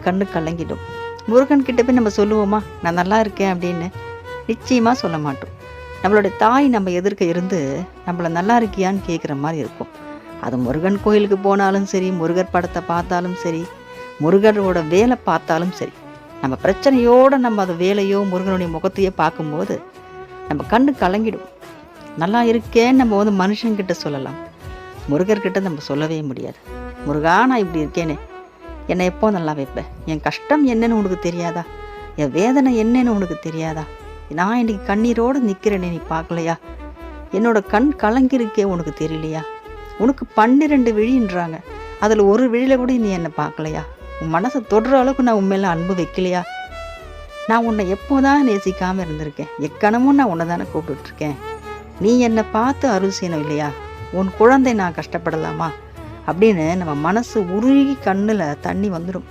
கண்ணு கலங்கிடும். முருகன் கிட்ட போய் நம்ம சொல்லுவோமா நான் நல்லா இருக்கேன் அப்படின்னு? நிச்சயமாக சொல்ல மாட்டோம். நம்மளுடைய தாய் நம்ம எதிர்க்க இருந்து நம்மளை நல்லா இருக்கியான்னு கேட்குற மாதிரி இருக்கும். அது முருகன் கோயிலுக்கு போனாலும் சரி, முருகர் படத்தை பார்த்தாலும் சரி, முருகரோட வேலை பார்த்தாலும் சரி, நம்ம பிரச்சனையோடு நம்ம அந்த வேலையோ முருகனுடைய முகத்தையோ பார்க்கும்போது நம்ம கண்ணு கலங்கிடும். நல்லா இருக்கேன்னு நம்ம மனுஷங்கிட்ட சொல்லலாம், முருகர்கிட்ட நம்ம சொல்லவே முடியாது. முருகா நான் இப்படி இருக்கேனே, என்னை எப்போ நல்லா வைப்பேன்? என் கஷ்டம் என்னன்னு உனக்கு தெரியாதா? என் வேதனை என்னன்னு உனக்கு தெரியாதா? நான் இன்னைக்கு கண்ணீரோடு நிற்கிறேனே, நீ பார்க்கலையா? என்னோட கண் கலங்கிருக்கே, உனக்கு தெரியலையா? உனக்கு 12 விழின்றாங்க, அதில் ஒரு விழியில் கூட நீ என்னை பார்க்கலையா? உன் மனசை தொடுற அளவுக்கு நான் உண்மையில அன்பு வைக்கலையா? நான் உன்னை எப்போதான் நேசிக்காமல் இருந்திருக்கேன்? எக்கணமும் நான் உன்னை தானே கூப்பிட்டுருக்கேன். நீ என்னை பார்த்து அருள் செய்யணும் இல்லையா? உன் குழந்தை நான் கஷ்டப்படலாமா அப்படின்னு நம்ம மனசு உருகி கண்ணில் தண்ணி வந்துடும்.